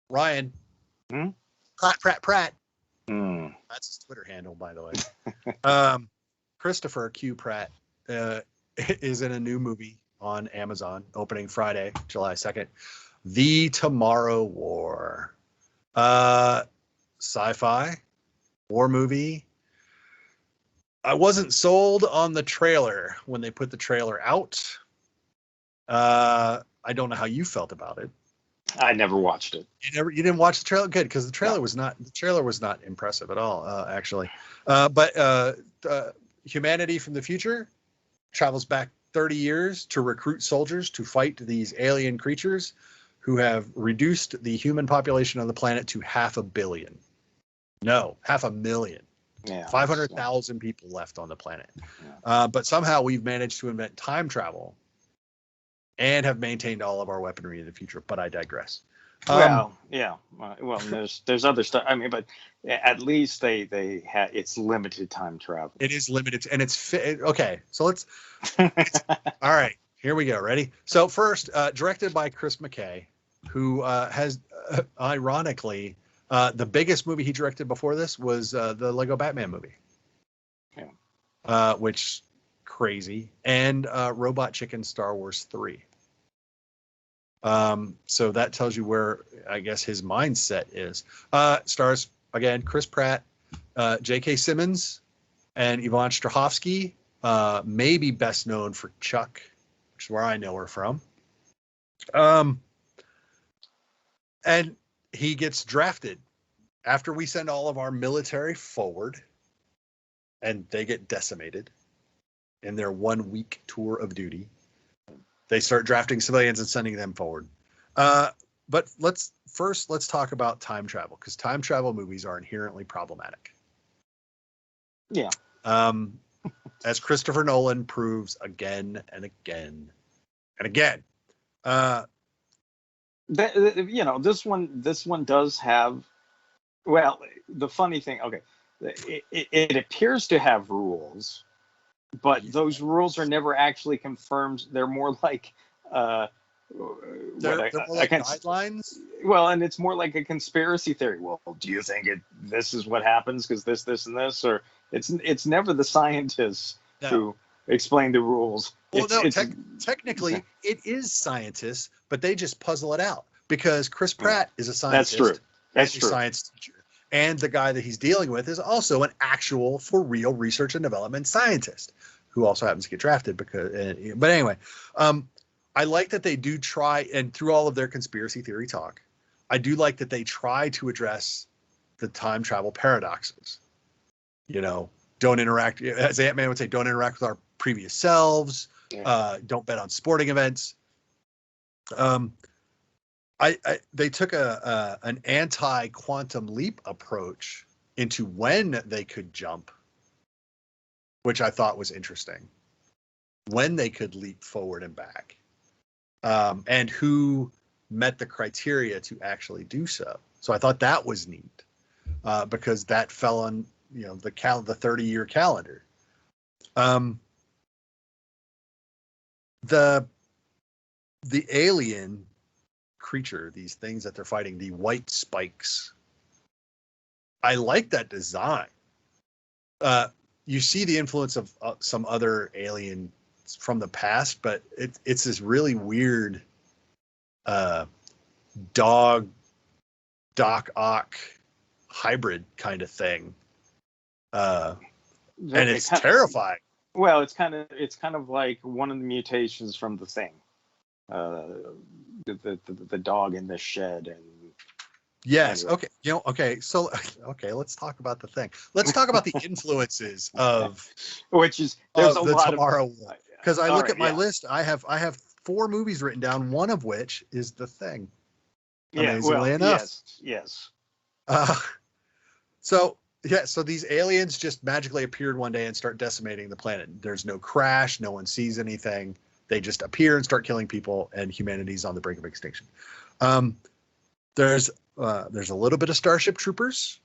Ryan. Hmm? Pratt. Hmm. That's his Twitter handle, by the way. Christopher Q. Pratt is in a new movie on Amazon opening Friday, July 2nd. The Tomorrow War. Sci-fi war movie. I wasn't sold on the trailer when they put the trailer out. I don't know how you felt about it. I never watched it. You didn't watch the trailer? Good, because the trailer was not impressive at all, actually. But humanity from the future travels back 30 years to recruit soldiers to fight these alien creatures who have reduced the human population on the planet to 500 million. No, 500,000. Yeah, 500,000 people left on the planet. Yeah. But somehow we've managed to invent time travel and have maintained all of our weaponry in the future. But I digress. Well, yeah. Well, there's other stuff. I mean, but at least they had it's limited time travel. It is limited, and it's okay. So let's. All right, here we go. Ready? So first, directed by Chris McKay, who has ironically the biggest movie he directed before this was the Lego Batman movie. Yeah. Which crazy, and Robot Chicken Star Wars 3. So that tells you where I guess his mindset is. Stars again Chris Pratt, J.K. Simmons, and Yvonne Strahovski. Maybe best known for Chuck, which is where I know her from. And he gets drafted after we send all of our military forward, and they get decimated in their 1 week tour of duty. They start drafting civilians and sending them forward. But let's talk about time travel, because time travel movies are inherently problematic. Yeah. As Christopher Nolan proves again and again and again. This one does have. Well, the funny thing. Okay, it appears to have rules, but those rules are never actually confirmed. They're more like they're more like guidelines. Well, and it's more like a conspiracy theory. Well, do you think this is what happens because this, and this, or it's never the scientists who explain the rules. Well, technically it is scientists, but they just puzzle it out because Chris Pratt is a scientist. That's true. That's true. Science teacher. And the guy that he's dealing with is also an actual, for real research and development scientist who also happens to get drafted but anyway, I like that they do try, and through all of their conspiracy theory talk, I do like that they try to address the time travel paradoxes. Don't interact, as Ant-Man would say, don't interact with our previous selves. Yeah. Don't bet on sporting events. They took an anti-quantum leap approach into when they could jump, which I thought was interesting. When they could leap forward and back, and who met the criteria to actually do so. So I thought that was neat because that fell on the 30-year calendar. The alien creature, these things that they're fighting, the white spikes, I like that design. You see the influence of some other aliens from the past, but it's this really weird Doc Ock hybrid kind of thing, and it's terrifying. Well, it's kind of like one of the mutations from The Thing, the dog in the shed. And yes, anyway. So let's talk about The Thing. Let's talk about the influences of which is there's a lot Tomorrow War. Because I look at my list, I have 4 movies written down, one of which is The Thing. Amazingly enough. Yes. So these aliens just magically appeared one day and start decimating the planet. There's no crash, no one sees anything. They just appear and start killing people, and humanity's on the brink of extinction. There's a little bit of Starship Troopers.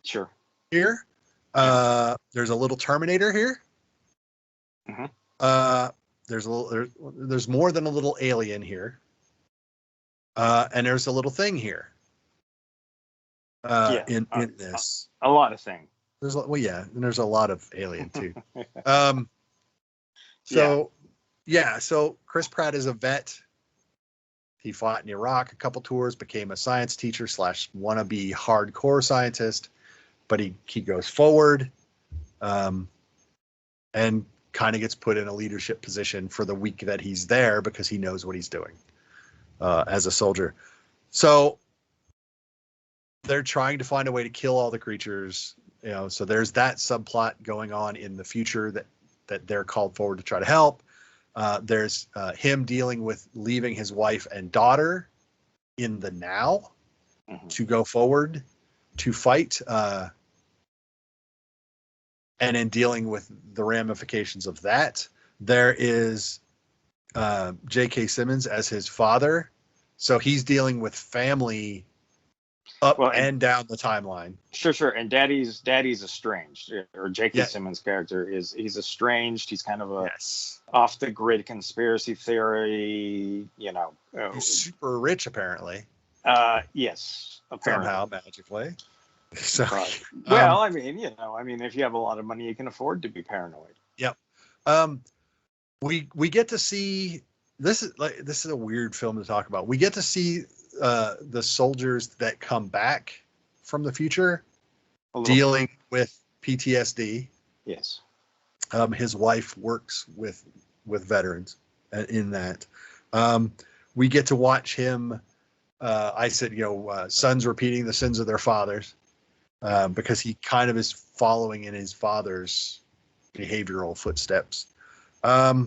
Sure. Here. There's a little Terminator here. Mm-hmm. There's more than a little alien here. And there's a little thing here. Yeah, in this. a lot of things. And there's a lot of Alien too. Um, so so Chris Pratt is a vet. He fought in Iraq a couple tours, became a science teacher / wannabe hardcore scientist, but he goes forward, and kind of gets put in a leadership position for the week that he's there because he knows what he's doing as a soldier. So they're trying to find a way to kill all the creatures, so there's that subplot going on in the future that they're called forward to try to help. There's him dealing with leaving his wife and daughter in the now to go forward to fight, and in dealing with the ramifications of that. There is J.K. Simmons as his father, so he's dealing with family up and down the timeline. Sure. And Daddy's estranged, or J.K. Simmons' character he's estranged. He's kind of a off the grid conspiracy theory. He's super rich apparently. Yes, apparently. Somehow magically. So, if you have a lot of money, you can afford to be paranoid. Yep. We get to see this is a weird film to talk about. We get to see the soldiers that come back from the future dealing with PTSD. Yes. His wife works with veterans in that. We get to watch him. I said, sons repeating the sins of their fathers, because he kind of is following in his father's behavioral footsteps. I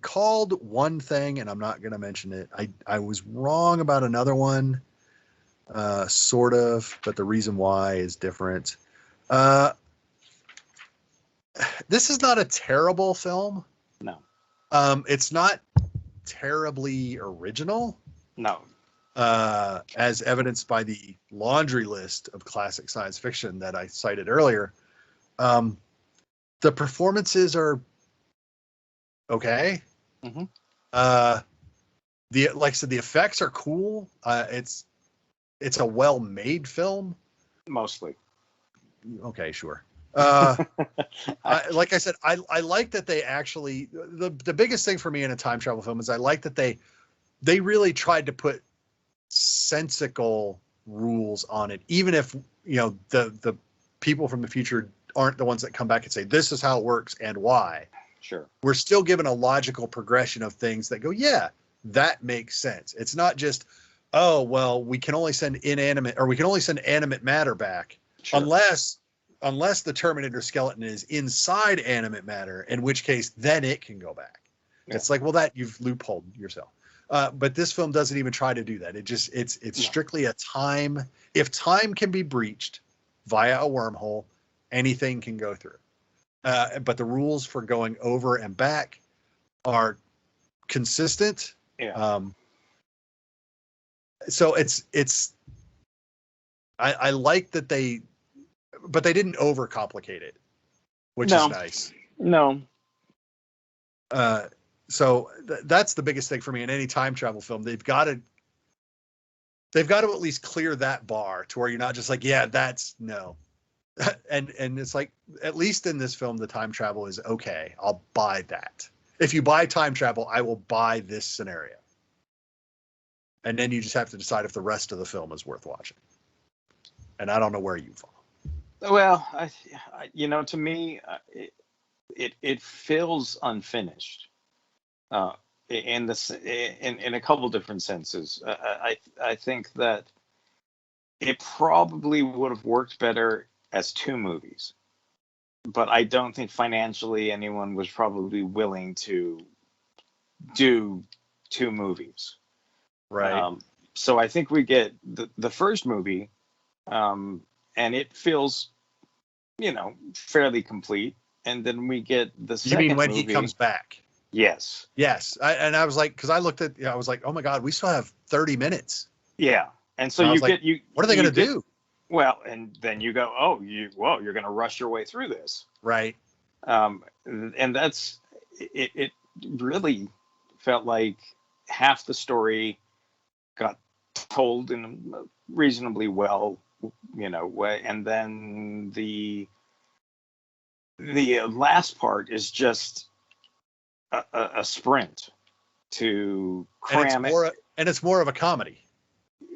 called one thing, and I'm not going to mention it. I was wrong about another one, sort of, but the reason why is different. This is not a terrible film. No. It's not terribly original. No. As evidenced by the laundry list of classic science fiction that I cited earlier. The performances are okay. Mm-hmm. Like I said, the effects are cool. It's a well-made film. Mostly. Okay, sure. Like I said, I like that they actually, the biggest thing for me in a time travel film is I like that they really tried to put sensical rules on it, even if the people from the future aren't the ones that come back and say this is how it works and why. Sure. We're still given a logical progression of things that go, yeah, that makes sense. It's not just, oh well, we can only send animate matter back. Sure. unless the Terminator skeleton is inside animate matter, in which case then it can go back. Yeah. It's like, well, that you've loopholed yourself. But this film doesn't even try to do that. It's strictly a time. If time can be breached via a wormhole, anything can go through. But the rules for going over and back are consistent. Yeah. So I like that but they didn't overcomplicate it, which is nice. No. So that's the biggest thing for me in any time travel film. They've got to at least clear that bar to where you're not just like, yeah, that's no. And it's like, at least in this film, the time travel is okay. I'll buy that. If you buy time travel, I will buy this scenario. And then you just have to decide if the rest of the film is worth watching. And I don't know where you fall. Well, to me, it feels unfinished. In a couple different senses. I think that it probably would have worked better as two movies, but I don't think financially anyone was probably willing to do two movies. Right. So I think we get the first movie, and it feels, fairly complete, and then we get the second movie. You mean when he comes back? Yes. I was like, because I looked at, I was like, oh my God, we still have 30 minutes. Yeah. And so what are they going to do? Well, and then you go, you're going to rush your way through this. Right. And that's, it really felt like half the story got told in a reasonably well, way, and then the last part is just a sprint to cram it. And it's more of a comedy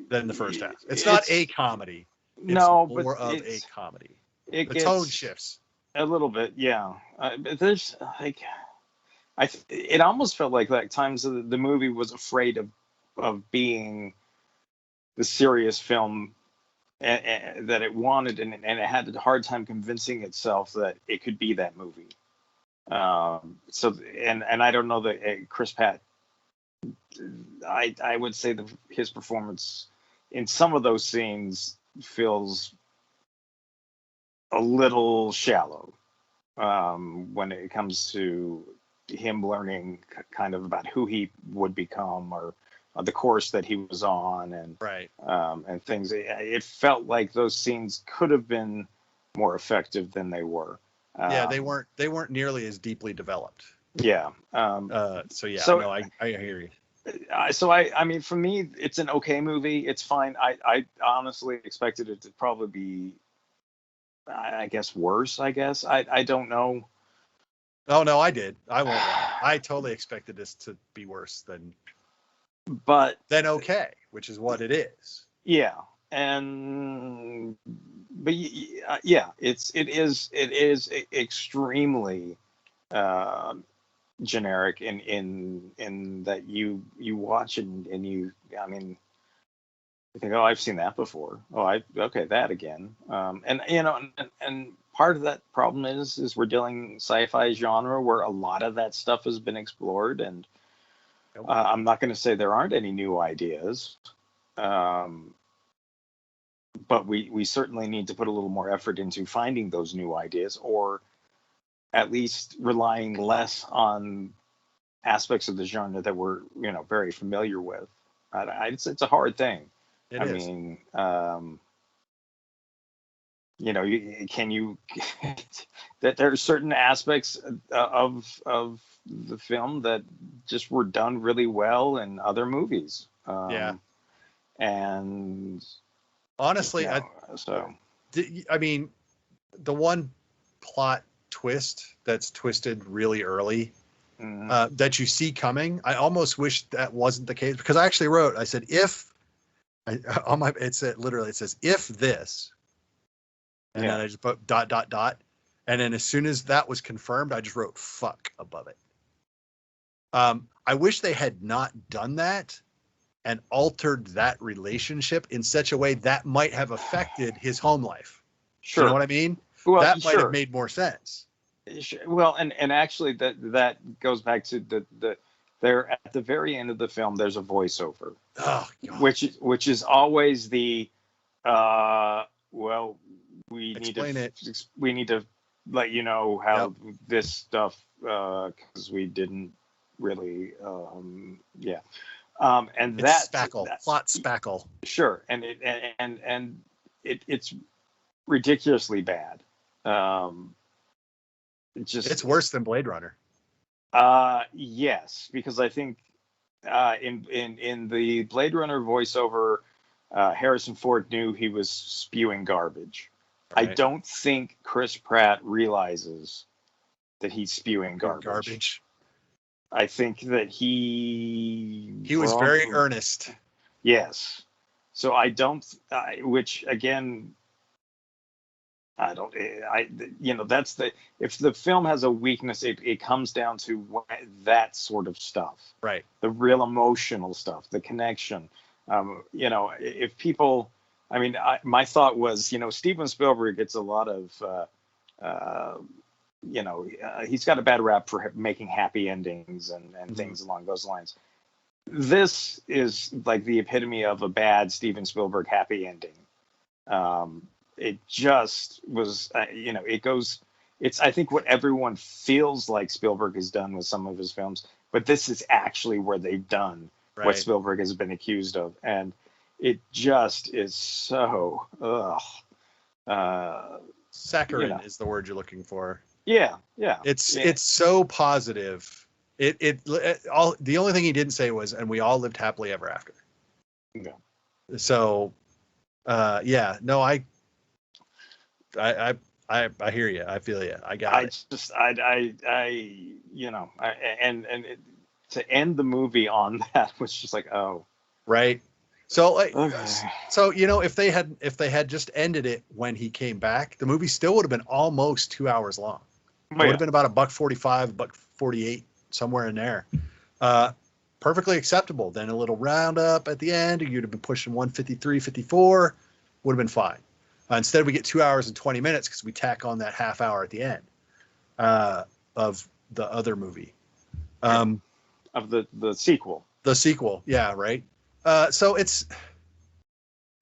than the first half. It's not a comedy. It's more of a comedy. The tone shifts a little bit, yeah. But there's like, it almost felt like times the movie was afraid of being the serious film that it wanted, and it had a hard time convincing itself that it could be that movie. So I don't know that Chris Pratt. I would say his performance in some of those scenes feels a little shallow when it comes to him learning kind of about who he would become, or the course that he was on, and things. It felt like those scenes could have been more effective than they were. They weren't nearly as deeply developed. Yeah. I hear you. I mean, for me, it's an okay movie. It's fine. I honestly expected it to probably be, I guess, worse. I don't know. Oh no, I did. I won't lie. I totally expected this to be worse than okay, which is what it is. Yeah, but yeah, it is extremely generic in that you watch and you, I mean, you think, oh, I've seen that before. Oh, that again. And part of that problem is we're dealing sci-fi genre where a lot of that stuff has been explored, and I'm not going to say there aren't any new ideas, but we certainly need to put a little more effort into finding those new ideas, or at least relying less on aspects of the genre that we're very familiar with. It's a hard thing. It is. Mean, that there are certain aspects of the film that just were done really well in other movies. And honestly, I mean, the one plot twist that's twisted really early, that you see coming, I almost wish that wasn't the case, because I actually wrote, I said, it says, if this, and then I just put ... and then as soon as that was confirmed, I just wrote fuck above it. I wish they had not done that and altered that relationship in such a way that might have affected his home life. Sure. You know what I mean? Well, that might have made more sense. Well, and actually that goes back to there at the very end of the film, there's a voiceover, which is always the we need to let you know how this stuff, because we didn't really and it's plot spackle. Sure, and it's ridiculously bad. It's worse than Blade Runner. Yes, because I think in the Blade Runner voiceover, Harrison Ford knew he was spewing garbage. Right. I don't think Chris Pratt realizes that he's spewing garbage. I think that he was very earnest. Yes. So I don't, which again, that's if the film has a weakness, it comes down to that sort of stuff. Right. The real emotional stuff, the connection. If people, my thought was, Steven Spielberg gets a lot of, he's got a bad rap for making happy endings and things along those lines. This is like the epitome of a bad Steven Spielberg happy ending. It just was, it's, I think, what everyone feels like Spielberg has done with some of his films, but this is actually where they've done what Spielberg has been accused of. And it just is so, saccharine is the word you're looking for. Yeah. It's so positive. The only thing he didn't say was, and we all lived happily ever after. Yeah. So, yeah, no, I hear you. I feel you. I got it. To end the movie on that was just like, oh, Right. So like, okay. so if they had just ended it when he came back, the movie still would have been almost 2 hours long. It would have been about $1.45, $1.48, somewhere in there. Perfectly acceptable. Then a little roundup at the end, you'd have been pushing 153, 54, would have been fine. Instead, we get 2 hours and 20 minutes because we tack on that half hour at the end of the other movie. Of the sequel. The sequel, yeah, right. So it's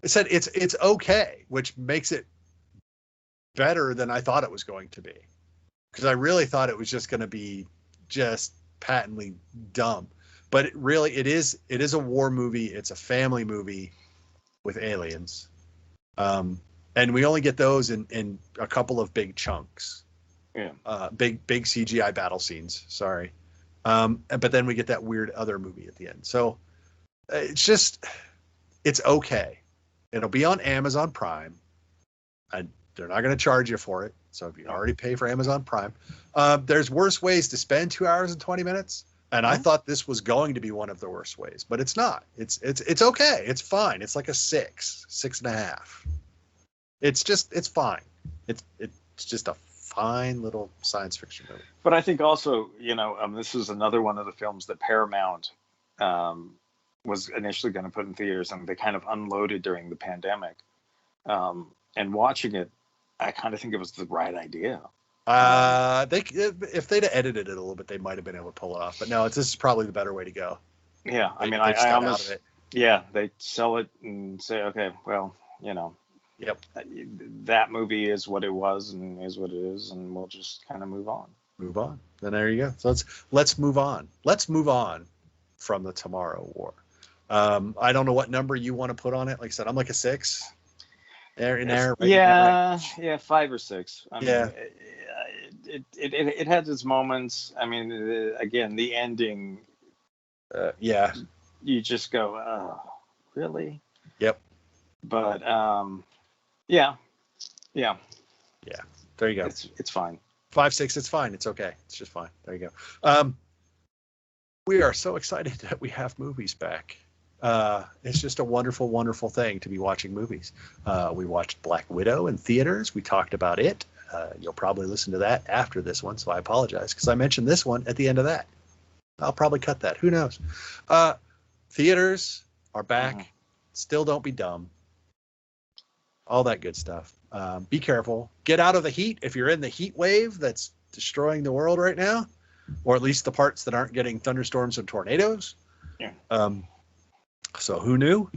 okay, which makes it better than I thought it was going to be, because I really thought it was just going to be just patently dumb. But it is a war movie. It's a family movie with aliens, and we only get those in a couple of big chunks. Yeah. Big CGI battle scenes. Sorry, but then we get that weird other movie at the end. So it's okay. It'll be on Amazon Prime, and they're not going to charge you for it. So if you already pay for Amazon Prime, there's worse ways to spend 2 hours and 20 minutes. And I thought this was going to be one of the worst ways, but it's not. It's okay. It's fine. It's like a 6.5. It's fine. It's just a fine little science fiction movie. But I think also, this is another one of the films that Paramount was initially going to put in theaters, and they kind of unloaded during the pandemic. And watching it, I kind of think it was the right idea. If they'd have edited it a little bit, they might have been able to pull it off. But no, this is probably the better way to go. Yeah, I almost, they sell it and say, okay, well, yep, that movie is what it was and is what it is, and we'll just kind of move on. Move on. Then there you go. So let's move on. Let's move on from the Tomorrow War. I don't know what number you want to put on it. Like I said, I'm like a 6. There in there. Right, yeah, 5 or 6. I mean, it had its moments. I mean, again, the ending. Yeah. You just go, oh, really? Yep. But yeah. There you go. It's fine. 5, 6. It's fine. It's okay. It's just fine. There you go. We are so excited that we have movies back. It's just a wonderful, wonderful thing to be watching movies. We watched Black Widow in theaters. We talked about it. You'll probably listen to that after this one, so I apologize because I mentioned this one at the end of that. I'll probably cut that. Who knows? Theaters are back. Mm-hmm. Still don't be dumb. All that good stuff. Be careful. Get out of the heat if you're in the heat wave that's destroying the world right now, or at least the parts that aren't getting thunderstorms and tornadoes. Yeah. So who knew?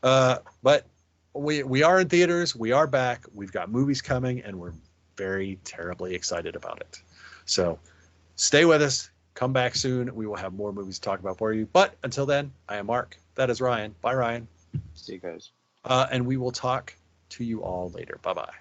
But we are in theaters. We are back. We've got movies coming, and we're very terribly excited about it. So stay with us. Come back soon. We will have more movies to talk about for you. But until then, I am Mark. That is Ryan. Bye, Ryan. See you guys. And we will talk to you all later. Bye-bye.